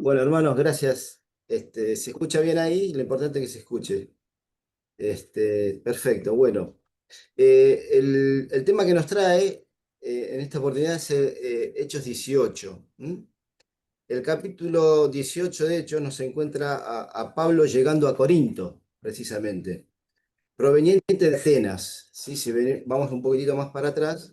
Bueno, hermanos, gracias. ¿Se escucha bien ahí? Lo importante es que se escuche. Perfecto. Bueno, el tema que nos trae en esta oportunidad es Hechos 18. ¿M? El capítulo 18 de Hechos nos encuentra a Pablo llegando a Corinto, precisamente, proveniente de Atenas. ¿Sí? Si vamos un poquitito más para atrás,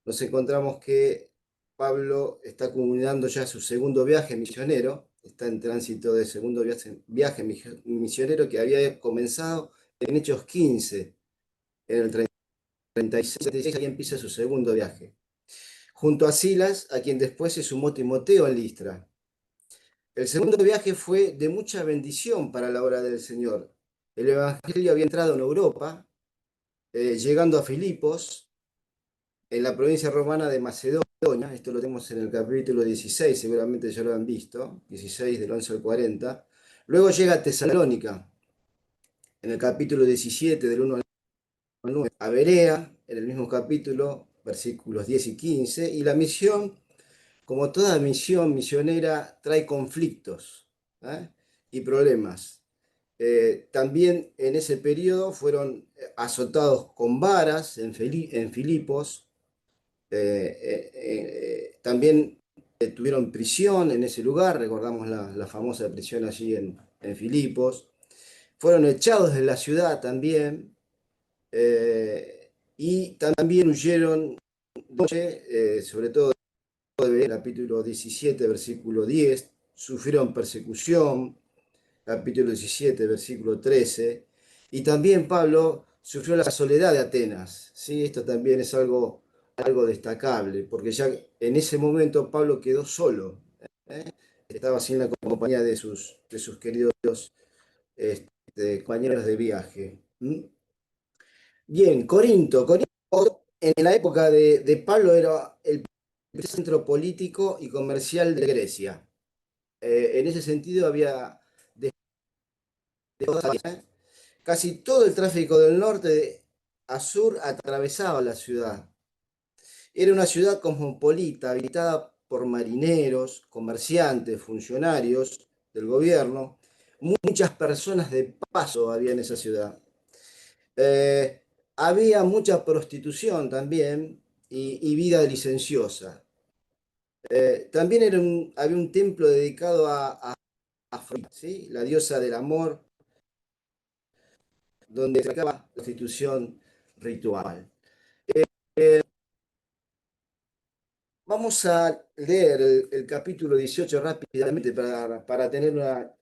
nos encontramos que Pablo está culminando ya su segundo viaje misionero, está en tránsito de segundo viaje misionero que había comenzado en Hechos 15, en el 36, ahí empieza su segundo viaje. Junto a Silas, a quien después se sumó Timoteo en Listra. El segundo viaje fue de mucha bendición para la obra del Señor. El Evangelio había entrado en Europa, llegando a Filipos, en la provincia romana de Macedonia. Esto lo tenemos en el capítulo 16, seguramente ya lo han visto, 16 del 11 al 40. Luego llega a Tesalónica, en el capítulo 17 del 1 al 9, a Berea, en el mismo capítulo, versículos 10 y 15, y la misión, como toda misión misionera, trae conflictos, ¿eh? Y problemas. También en ese periodo fueron azotados con varas en Filipos. También tuvieron prisión en ese lugar, recordamos la famosa prisión allí en Filipos. Fueron echados de la ciudad también, y también huyeron, sobre todo en el capítulo 17, versículo 10, sufrieron persecución, capítulo 17, versículo 13, y también Pablo sufrió la soledad de Atenas. ¿Sí? Esto también es algo destacable, porque ya en ese momento Pablo quedó solo, ¿eh? Estaba sin la compañía de sus queridos compañeros de viaje. ¿Mm? Bien, Corinto en la época de Pablo era el centro político y comercial de Grecia. En ese sentido había ¿eh? Casi todo el tráfico del norte a sur atravesaba la ciudad. Era una ciudad cosmopolita, habitada por marineros, comerciantes, funcionarios del gobierno. Muchas personas de paso había en esa ciudad. Había mucha prostitución también y vida licenciosa. También había un templo dedicado a Afrodita, ¿sí? La diosa del amor, donde se practicaba la prostitución ritual. Vamos a leer el capítulo 18 rápidamente para tener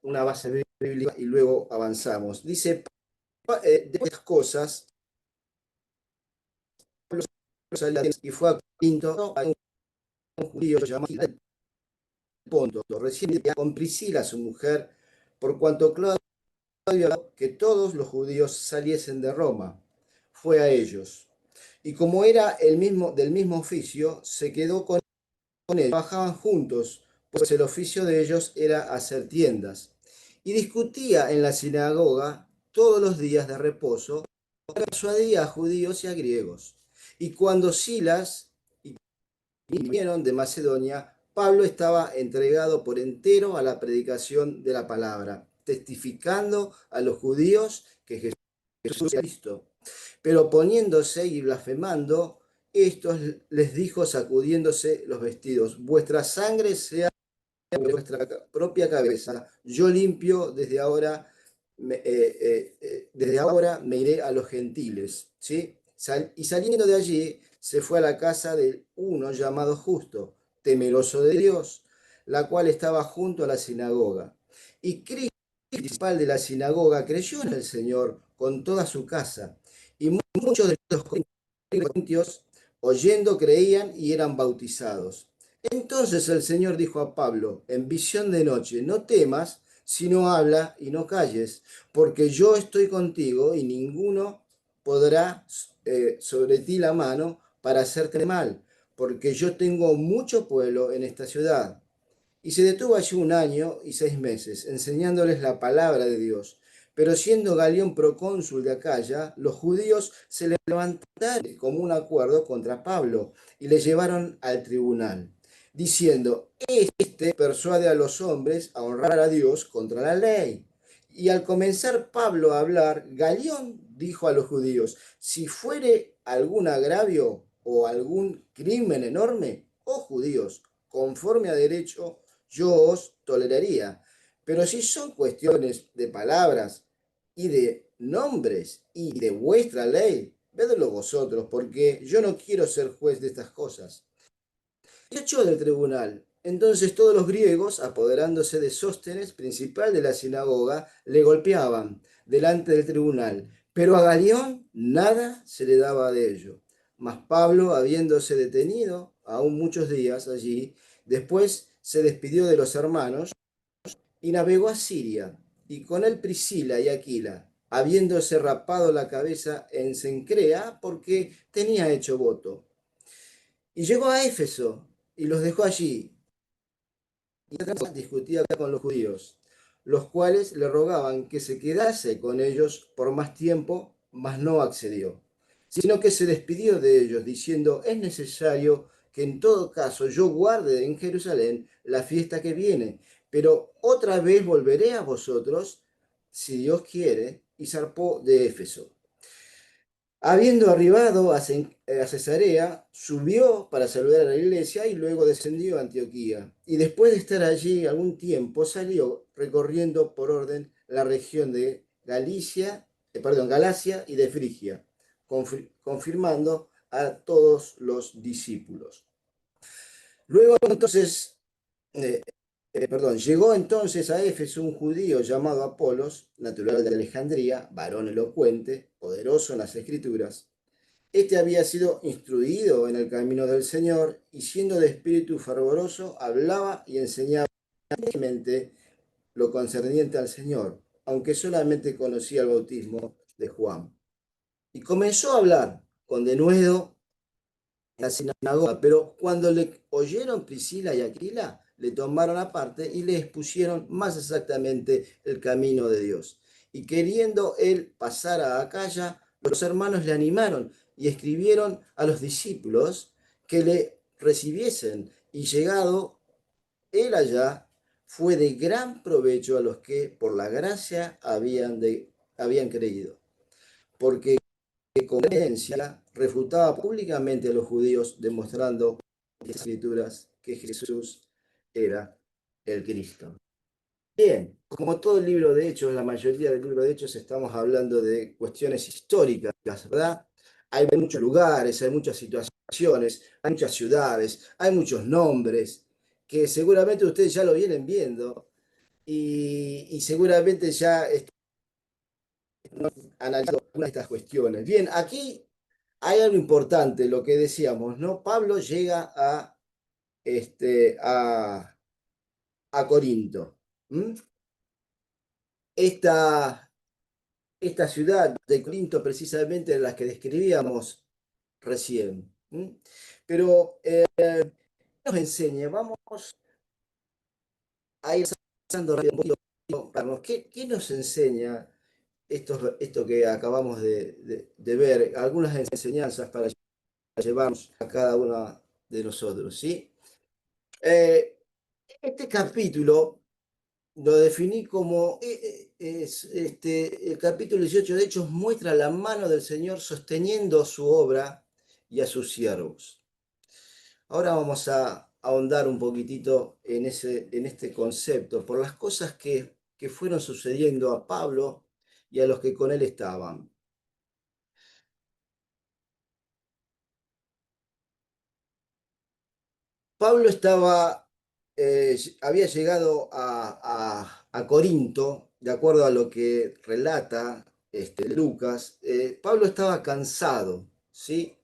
una base bíblica y luego avanzamos. Dice, de estas cosas, Pablo salió y fue a Corinto, a un judío llamado Ponto, recién con Priscila, su mujer, por cuanto Claudio que todos los judíos saliesen de Roma. Fue a ellos. Y como era del mismo oficio, se quedó con ellos. Trabajaban juntos, pues el oficio de ellos era hacer tiendas. Y discutía en la sinagoga todos los días de reposo, persuadía a judíos y a griegos. Y cuando Silas y vinieron de Macedonia, Pablo estaba entregado por entero a la predicación de la palabra, testificando a los judíos que Jesús es Cristo. Pero poniéndose y blasfemando, estos les dijo sacudiéndose los vestidos, vuestra sangre sea vuestra propia cabeza, yo limpio desde ahora me iré a los gentiles. ¿Sí? Y saliendo de allí, se fue a la casa de uno llamado Justo, temeroso de Dios, la cual estaba junto a la sinagoga. Y Cristo, el principal de la sinagoga, creyó en el Señor con toda su casa. Y muchos de los corintios, oyendo, creían y eran bautizados. Entonces el Señor dijo a Pablo en visión de noche, no temas, sino habla y no calles, porque yo estoy contigo y ninguno podrá sobre ti la mano para hacerte mal, porque yo tengo mucho pueblo en esta ciudad. Y se detuvo allí 1 año y 6 meses, enseñándoles la palabra de Dios. Pero siendo Galión procónsul de Acaya, los judíos se levantaron como un acuerdo contra Pablo y le llevaron al tribunal. diciendo, este persuade a los hombres a honrar a Dios contra la ley. Y al comenzar Pablo a hablar, Galión dijo a los judíos, si fuere algún agravio o algún crimen enorme, oh judíos, conforme a derecho, yo os toleraría. Pero si son cuestiones de palabras y de nombres y de vuestra ley, vedlo vosotros, porque yo no quiero ser juez de estas cosas. Y echó del tribunal. Entonces todos los griegos, apoderándose de Sóstenes, principal de la sinagoga, le golpeaban delante del tribunal. Pero a Galión nada se le daba de ello. Mas Pablo, habiéndose detenido aún muchos días allí, después se despidió de los hermanos y navegó a Siria, y con él Priscila y Aquila, habiéndose rapado la cabeza en Cencrea, porque tenía hecho voto. Y llegó a Éfeso y los dejó allí, y discutía con los judíos, los cuales le rogaban que se quedase con ellos por más tiempo, mas no accedió, sino que se despidió de ellos, diciendo, es necesario que en todo caso yo guarde en Jerusalén la fiesta que viene, pero otra vez volveré a vosotros, si Dios quiere, y zarpó de Éfeso. Habiendo arribado a Cesarea, subió para saludar a la iglesia y luego descendió a Antioquía. Y después de estar allí algún tiempo, salió recorriendo por orden la región de Galacia y de Frigia, confirmando a todos los discípulos. Luego entonces eh, llegó entonces a Éfeso un judío llamado Apolos, natural de Alejandría, varón elocuente, poderoso en las escrituras. Este había sido instruido en el camino del Señor y siendo de espíritu fervoroso, hablaba y enseñaba lo concerniente al Señor, aunque solamente conocía el bautismo de Juan. Y comenzó a hablar con denuedo en la sinagoga, pero cuando le oyeron Priscila y Aquila, le tomaron aparte y le expusieron más exactamente el camino de Dios. Y queriendo él pasar a Acaya, los hermanos le animaron y escribieron a los discípulos que le recibiesen. Y llegado él allá, fue de gran provecho a los que por la gracia habían creído. Porque con creencia refutaba públicamente a los judíos, demostrando en las escrituras que Jesús era el Cristo. Bien, como todo el libro de Hechos, la mayoría del libro de Hechos estamos hablando de cuestiones históricas, ¿verdad? Hay muchos lugares, hay muchas situaciones, hay muchas ciudades, hay muchos nombres que seguramente ustedes ya lo vienen viendo y seguramente ya están analizando algunas de estas cuestiones. Bien, aquí hay algo importante, lo que decíamos, ¿no? Pablo llega este, a, a Corinto. ¿Mm? Esta, esta ciudad de Corinto, precisamente en la que describíamos recién. ¿Mm? Pero nos enseña, vamos a ir pasando rápido un poquito, Carlos, ¿qué nos enseña esto que acabamos de ver? Algunas enseñanzas para llevarnos a cada uno de nosotros, ¿sí? Eh, este capítulo lo definí como el capítulo 18 de Hechos muestra la mano del Señor sosteniendo su obra y a sus siervos. Ahora vamos a ahondar un poquitito en este concepto por las cosas que fueron sucediendo a Pablo y a los que con él estaban. Pablo había llegado a Corinto, de acuerdo a lo que relata Lucas. Pablo estaba cansado, ¿sí?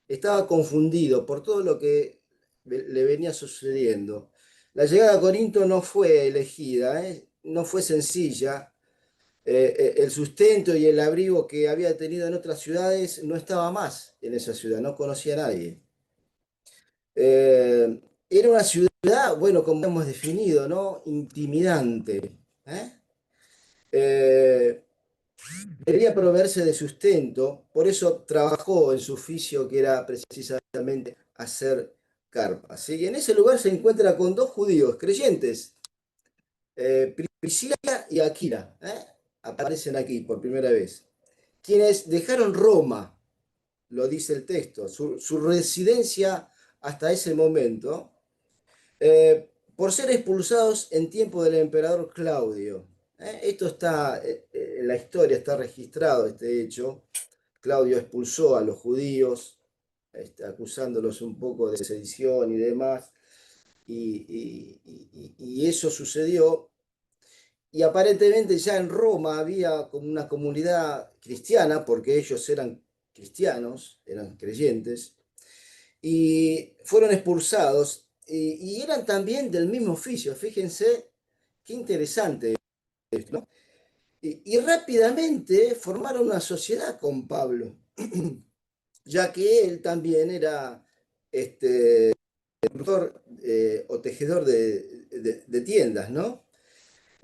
Estaba confundido por todo lo que le venía sucediendo. La llegada a Corinto no fue elegida, ¿eh? No fue sencilla. El sustento y el abrigo que había tenido en otras ciudades no estaba más en esa ciudad, no conocía a nadie. Eh, Era una ciudad, bueno, como hemos definido, ¿no? Intimidante. ¿Eh? Eh, Debía proveerse de sustento, por eso trabajó en su oficio, que era precisamente hacer carpas. ¿Sí? Y en ese lugar se encuentra con dos judíos creyentes, Priscila y Aquila. Aparecen aquí por primera vez. Quienes dejaron Roma, lo dice el texto, su residencia hasta ese momento, por ser expulsados en tiempo del emperador Claudio. Esto está en la historia, está registrado este hecho. Claudio expulsó a los judíos, acusándolos un poco de sedición y demás, y eso sucedió. Y aparentemente ya en Roma había como una comunidad cristiana, porque ellos eran cristianos, eran creyentes, y fueron expulsados, y eran también del mismo oficio. Fíjense qué interesante esto, ¿no? Y rápidamente formaron una sociedad con Pablo, ya que él también era productor o tejedor de tiendas, ¿no?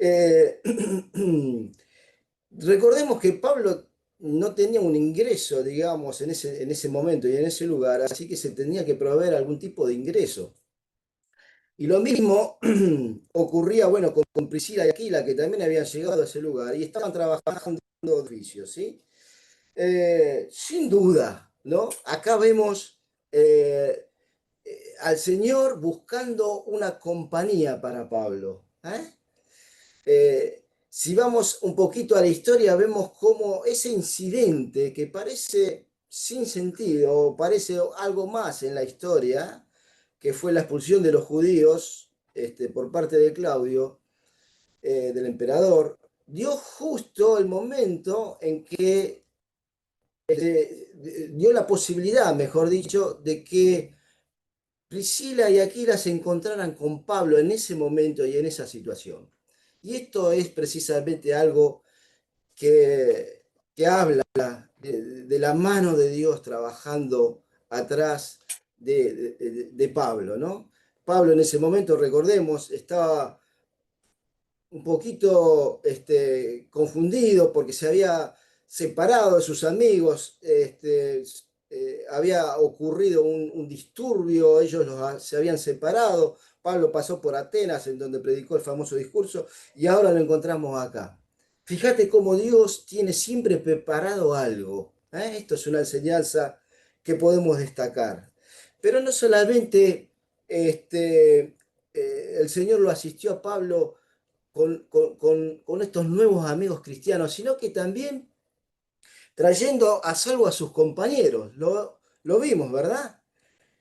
Eh, Recordemos que Pablo no tenía un ingreso, digamos, en ese momento y en ese lugar, así que se tenía que proveer algún tipo de ingreso. Y lo mismo ocurría, bueno, con Priscila y Aquila, que también habían llegado a ese lugar y estaban trabajando en oficios, ¿sí? Sin duda, ¿no? Acá vemos al Señor buscando una compañía para Pablo. Si vamos un poquito a la historia, vemos cómo ese incidente que parece sin sentido, parece algo más en la historia, que fue la expulsión de los judíos por parte de Claudio, del emperador, dio justo el momento en que dio la posibilidad, mejor dicho, de que Priscila y Aquila se encontraran con Pablo en ese momento y en esa situación. Y esto es precisamente algo que, que habla de la mano de Dios trabajando atrás de Pablo, ¿no? Pablo en ese momento, recordemos, estaba un poquito confundido porque se había separado de sus amigos, había ocurrido un disturbio, ellos se habían separado, Pablo pasó por Atenas en donde predicó el famoso discurso y ahora lo encontramos acá. Fíjate cómo Dios tiene siempre preparado algo. Esto es una enseñanza que podemos destacar. Pero no solamente el Señor lo asistió a Pablo con estos nuevos amigos cristianos, sino que también trayendo a salvo a sus compañeros. Lo vimos, ¿verdad?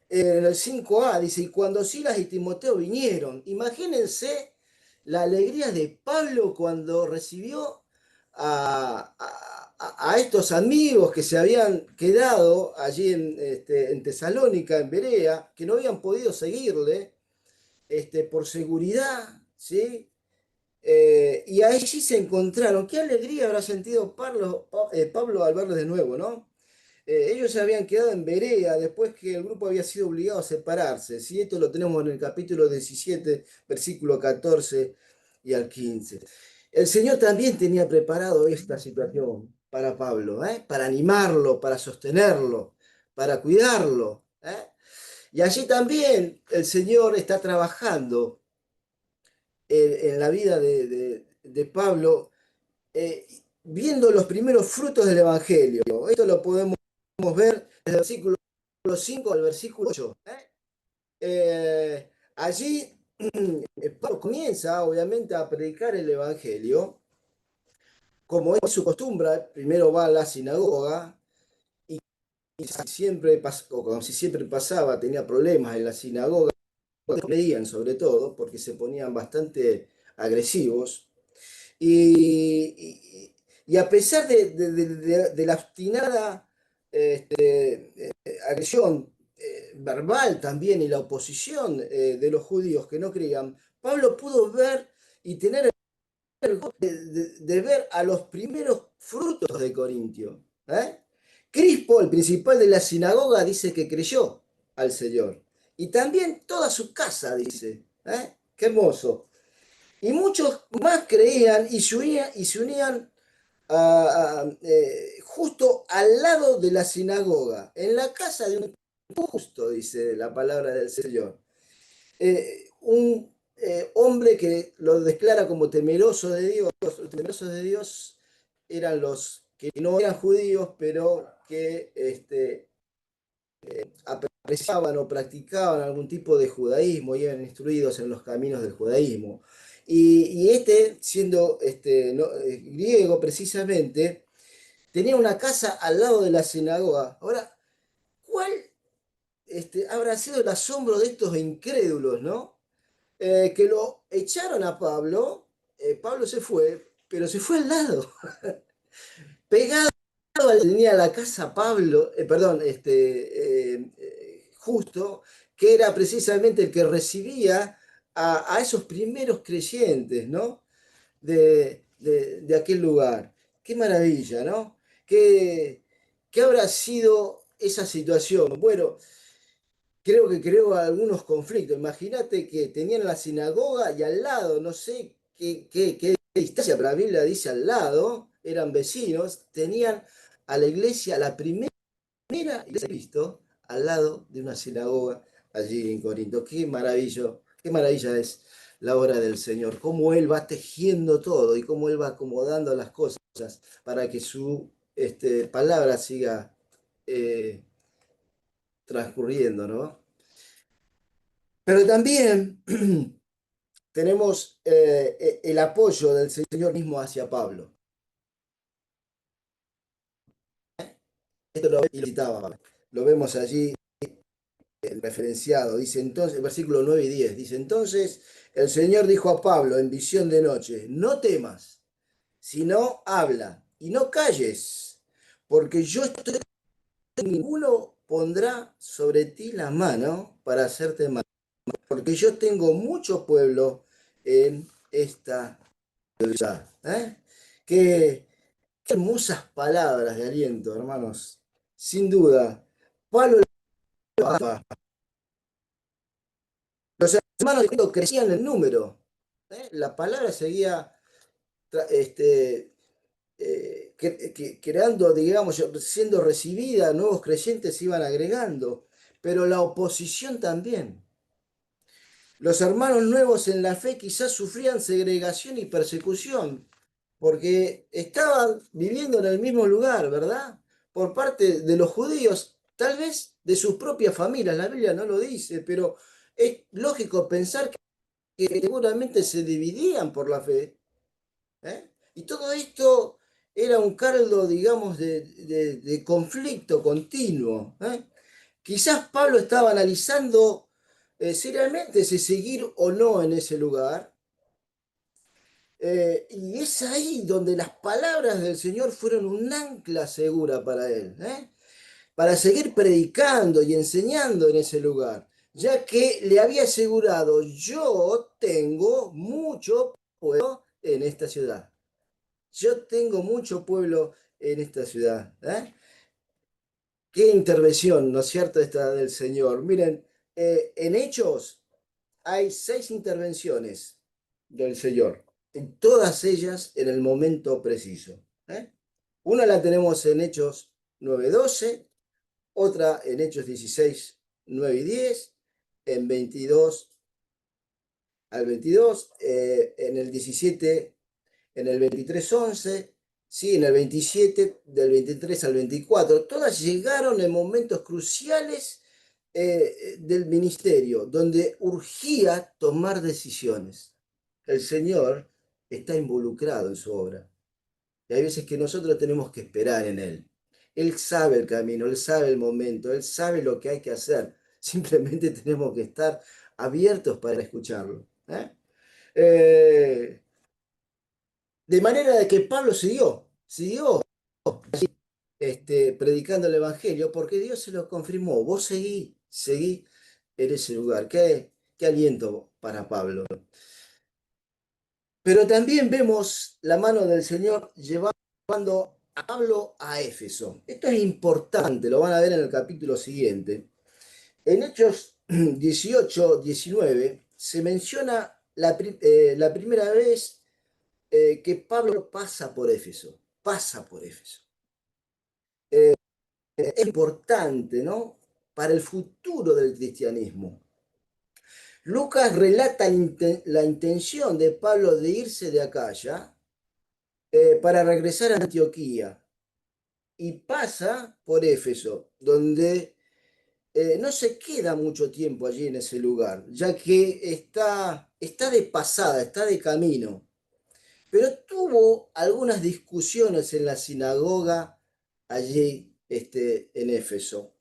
En el 5a dice, y cuando Silas y Timoteo vinieron, imagínense la alegría de Pablo cuando recibió a estos amigos que se habían quedado allí en Tesalónica, en Berea, que no habían podido seguirle por seguridad, ¿sí? Y allí se encontraron. Qué alegría habrá sentido Pablo al verlos de nuevo, ¿no? Ellos se habían quedado en Berea después que el grupo había sido obligado a separarse. ¿Sí? Esto lo tenemos en el capítulo 17, versículo 14 y al 15. El Señor también tenía preparado esta situación para Pablo, para animarlo, para sostenerlo, para cuidarlo. Y allí también el Señor está trabajando en la vida de Pablo, viendo los primeros frutos del Evangelio. Esto lo podemos ver desde el versículo 5 al versículo 8. Allí Pablo comienza, obviamente, a predicar el Evangelio, como es su costumbre. Primero va a la sinagoga y siempre, o como si siempre pasaba, tenía problemas en la sinagoga, creían sobre todo, porque se ponían bastante agresivos. Y a pesar de la obstinada agresión verbal también y la oposición de los judíos que no creían, Pablo pudo ver y tener el gozo de ver a los primeros frutos de Corintio. Crispo, el principal de la sinagoga, dice que creyó al Señor. Y también toda su casa, dice. Qué hermoso. Y muchos más creían y se unían justo al lado de la sinagoga, en la casa de un justo, dice la palabra del Señor. Un hombre que lo declara como temeroso de Dios. Los temerosos de Dios eran los que no eran judíos, pero que apreciaban o practicaban algún tipo de judaísmo y eran instruidos en los caminos del judaísmo. Y siendo griego precisamente, tenía una casa al lado de la sinagoga. Ahora, ¿cuál habrá sido el asombro de estos incrédulos, ¿no? Que lo echaron a Pablo, Pablo se fue, pero se fue al lado, pegado tenía la casa Pablo, perdón, Justo, que era precisamente el que recibía a esos primeros creyentes, ¿no? De aquel lugar. Qué maravilla, ¿no? ¿Qué habrá sido esa situación? Bueno, creo que creó algunos conflictos. Imagínate que tenían la sinagoga y al lado, no sé qué distancia, pero la Biblia dice al lado, eran vecinos, tenían a la iglesia, la primera iglesia de Cristo, al lado de una sinagoga allí en Corinto. Qué maravilla es la obra del Señor, cómo Él va tejiendo todo y cómo Él va acomodando las cosas para que su palabra siga eh, transcurriendo, ¿no? Pero también tenemos el apoyo del Señor mismo hacia Pablo. Esto lo vemos allí referenciado. Dice entonces, el versículo 9 y 10, dice entonces el Señor dijo a Pablo en visión de noche, no temas, sino habla y no calles, porque yo estoy, ninguno pondrá sobre ti la mano para hacerte mal, porque yo tengo mucho pueblo en esta ciudad. Qué, qué hermosas palabras de aliento, hermanos. Sin duda, Pablo, los hermanos de Cristo crecían en número. La palabra seguía creando, digamos, siendo recibida, nuevos creyentes se iban agregando, pero la oposición también. Los hermanos nuevos en la fe quizás sufrían segregación y persecución, porque estaban viviendo en el mismo lugar, ¿verdad? Por parte de los judíos, tal vez de sus propias familias, la Biblia no lo dice, pero es lógico pensar que seguramente se dividían por la fe, ¿eh? Y todo esto era un caldo, digamos, de conflicto continuo, ¿eh? Quizás Pablo estaba analizando seriamente si seguir o no en ese lugar. Y es ahí donde las palabras del Señor fueron un ancla segura para él, para seguir predicando y enseñando en ese lugar, ya que le había asegurado, yo tengo mucho pueblo en esta ciudad. Yo tengo mucho pueblo en esta ciudad. Qué intervención, ¿no es cierto?, esta del Señor. Miren, en Hechos hay 6 intervenciones del Señor, en todas ellas en el momento preciso. Una la tenemos en Hechos 9:12, otra en Hechos 16:9 y 10, en 22 al 22, en el 17, en el 23:11, sí, en el 27, del 23 al 24. Todas llegaron en momentos cruciales del ministerio, donde urgía tomar decisiones. El Señor está involucrado en su obra. Y hay veces que nosotros tenemos que esperar en Él. Él sabe el camino, Él sabe el momento, Él sabe lo que hay que hacer. Simplemente tenemos que estar abiertos para escucharlo. Eh, de manera de que Pablo siguió predicando el Evangelio porque Dios se lo confirmó. Vos seguí en ese lugar. Qué aliento para Pablo. Pero también vemos la mano del Señor llevando a Pablo a Éfeso. Esto es importante, lo van a ver en el capítulo siguiente. En Hechos 18-19 se menciona la primera vez que Pablo pasa por Éfeso. Pasa por Éfeso. Es importante, ¿no? para el futuro del cristianismo. Lucas relata la intención de Pablo de irse de Acaya para regresar a Antioquía y pasa por Éfeso, donde no se queda mucho tiempo allí en ese lugar, ya que está de pasada, está de camino, pero tuvo algunas discusiones en la sinagoga allí en Éfeso,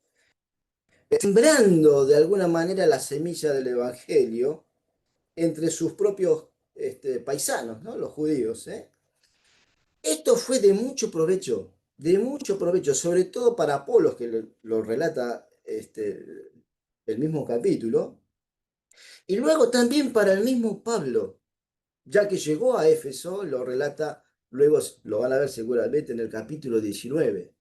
sembrando de alguna manera la semilla del Evangelio entre sus propios paisanos, ¿no? Los judíos. Esto fue de mucho provecho, sobre todo para Apolos, que lo relata el mismo capítulo, y luego también para el mismo Pablo, ya que llegó a Éfeso, lo relata, luego lo van a ver seguramente en el capítulo 19.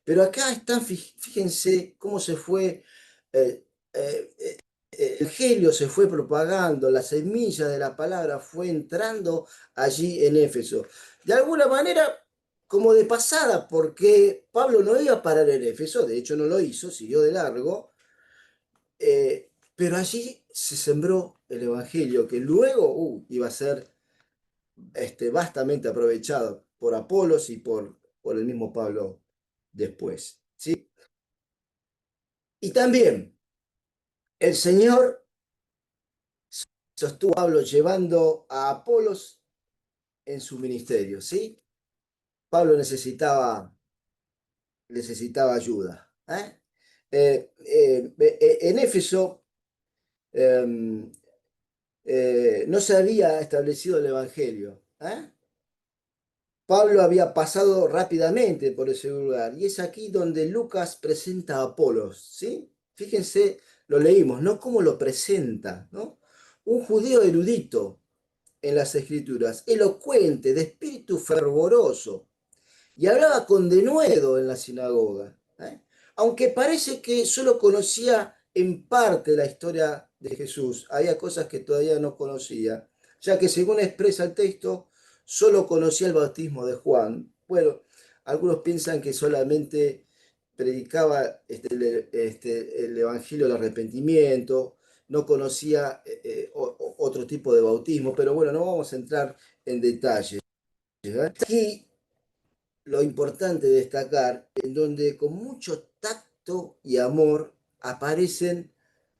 Pero acá están, fíjense cómo se fue, eh, eh, el Evangelio se fue propagando, la semilla de la palabra fue entrando allí en Éfeso. De alguna manera, como de pasada, porque Pablo no iba a parar en Éfeso, de hecho no lo hizo, siguió de largo, pero allí se sembró el Evangelio, que luego iba a ser vastamente aprovechado por Apolos y por el mismo Pablo después. ¿Sí? Y también el Señor sostuvo a Pablo llevando a Apolos en su ministerio. ¿Sí? Pablo necesitaba ayuda. En Éfeso eh, no se había establecido el Evangelio. Pablo había pasado rápidamente por ese lugar y es aquí donde Lucas presenta a Apolos, ¿sí? Fíjense, lo leímos, ¿no? Cómo lo presenta, ¿no? Un judío erudito en las escrituras, elocuente, de espíritu fervoroso, y hablaba con denuedo en la sinagoga, aunque parece que solo conocía en parte la historia de Jesús, había cosas que todavía no conocía, ya que según expresa el texto, solo conocía el bautismo de Juan. Bueno, algunos piensan que solamente predicaba el evangelio del arrepentimiento, no conocía otro tipo de bautismo, pero bueno, no vamos a entrar en detalles. Aquí lo importante de destacar, en donde con mucho tacto y amor aparecen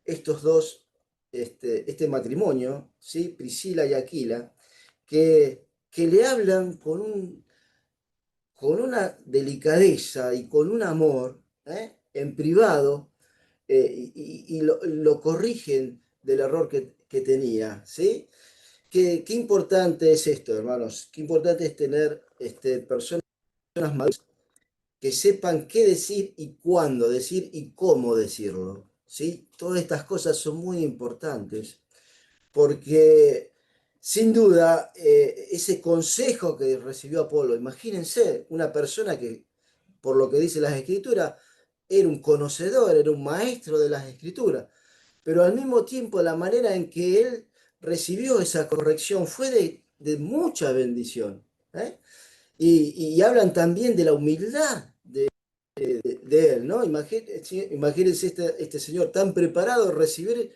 estos dos, este matrimonio, ¿sí? Priscila y Aquila, que le hablan con una delicadeza y con un amor, en privado, y lo corrigen del error que tenía, ¿sí? Qué importante es esto, hermanos, qué importante es tener personas maduras que sepan qué decir y cuándo decir y cómo decirlo, ¿sí? Todas estas cosas son muy importantes porque sin duda ese consejo que recibió Apolo, imagínense una persona que, por lo que dice las escrituras, era un conocedor, era un maestro de las escrituras, pero al mismo tiempo la manera en que él recibió esa corrección fue de mucha bendición. Y hablan también de la humildad de él, ¿no? Imagínense este señor tan preparado recibir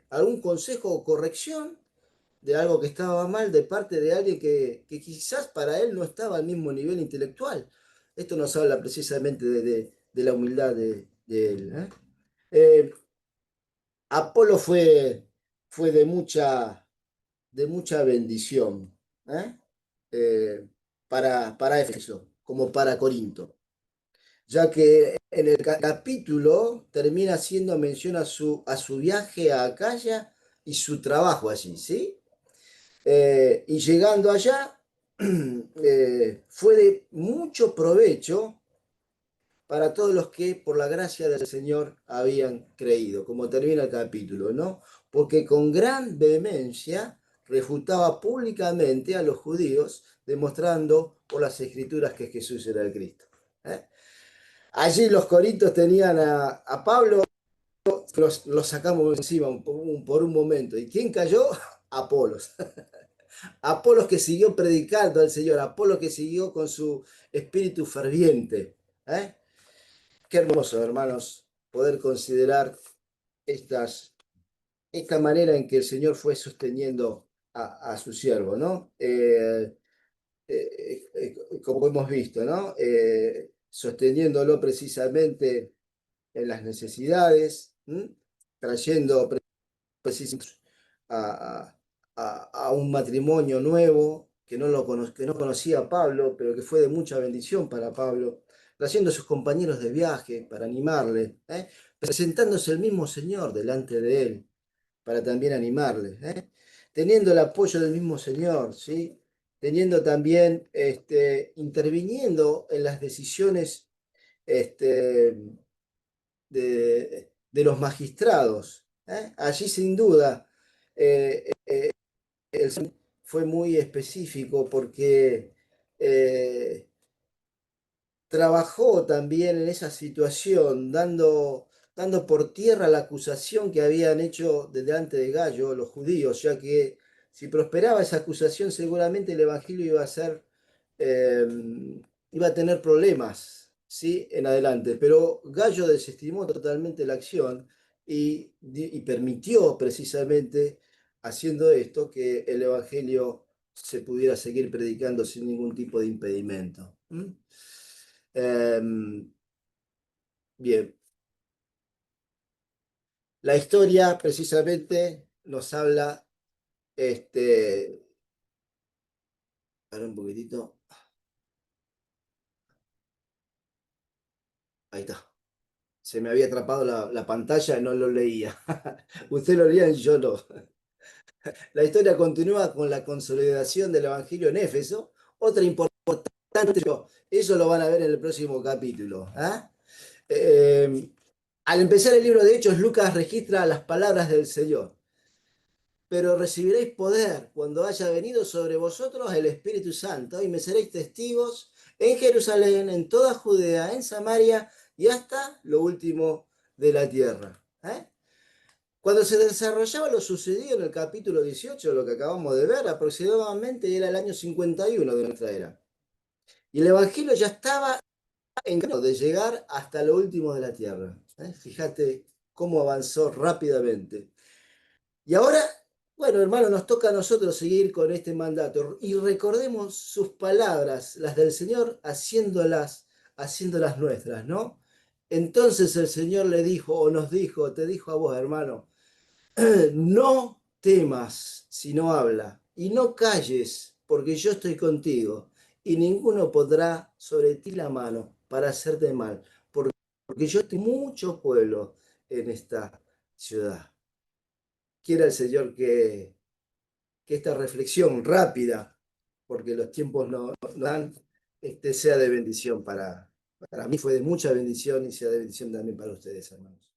algún consejo o corrección de algo que estaba mal de parte de alguien que quizás para él no estaba al mismo nivel intelectual. Esto nos habla precisamente de la humildad de él. Eh, Apolo fue de mucha bendición, ¿eh? Eh, para Éfeso, como para Corinto, ya que en el capítulo termina haciendo mención a su viaje a Acaya y su trabajo allí, ¿sí? Y llegando allá, fue de mucho provecho para todos los que por la gracia del Señor habían creído, como termina el capítulo, ¿no? Porque con gran vehemencia refutaba públicamente a los judíos, demostrando por las escrituras que Jesús era el Cristo. ¿eh? Allí los corintios tenían a Pablo, los sacamos encima por un momento. ¿Y quién cayó? Apolos. Apolos que siguió predicando al Señor, Apolos que siguió con su espíritu ferviente. ¿eh? Qué hermoso, hermanos, poder considerar esta manera en que el Señor fue sosteniendo a su siervo, ¿no? Como hemos visto, ¿no? Sosteniéndolo precisamente en las necesidades, ¿m? Trayendo precisamente a un matrimonio nuevo que no conocía a Pablo, pero que fue de mucha bendición para Pablo, trayendo a sus compañeros de viaje para animarle, ¿eh? Presentándose el mismo Señor delante de él para también animarle, ¿eh? Teniendo el apoyo del mismo Señor, ¿sí? Teniendo también, interviniendo en las decisiones este, de los magistrados, ¿eh? Allí sin duda eh, fue muy específico porque trabajó también en esa situación, dando por tierra la acusación que habían hecho delante de Gallo los judíos, ya que si prosperaba esa acusación, seguramente el Evangelio eh, iba a tener problemas, ¿sí? En adelante. Pero Gallo desestimó totalmente la acción y permitió precisamente, haciendo esto, que el Evangelio se pudiera seguir predicando sin ningún tipo de impedimento. ¿Mm? Bien, la historia precisamente nos habla, este, a ver un poquitito, ahí está. Se me había atrapado la pantalla y no lo leía. Usted lo leía y yo no. La historia continúa con la consolidación del Evangelio en Éfeso. Otra importante, eso lo van a ver en el próximo capítulo. ¿Ah? Al empezar el libro de Hechos, Lucas registra las palabras del Señor. Pero recibiréis poder cuando haya venido sobre vosotros el Espíritu Santo y me seréis testigos en Jerusalén, en toda Judea, en Samaria y hasta lo último de la tierra. ¿Eh? Cuando se desarrollaba lo sucedido en el capítulo 18, lo que acabamos de ver, aproximadamente era el año 51 de nuestra era. Y el Evangelio ya estaba en camino de llegar hasta lo último de la tierra. ¿Eh? Fíjate cómo avanzó rápidamente. Y ahora, bueno, hermano, nos toca a nosotros seguir con este mandato y recordemos sus palabras, las del Señor, haciéndolas nuestras, ¿no? Entonces el Señor le dijo, o nos dijo, te dijo a vos, hermano, no temas, sino habla, y no calles, porque yo estoy contigo, y ninguno podrá sobre ti la mano para hacerte mal, porque yo tengo mucho pueblo en esta ciudad. Quiera el Señor que esta reflexión rápida, porque los tiempos no dan, sea de bendición para mí, fue de mucha bendición y sea de bendición también para ustedes, hermanos.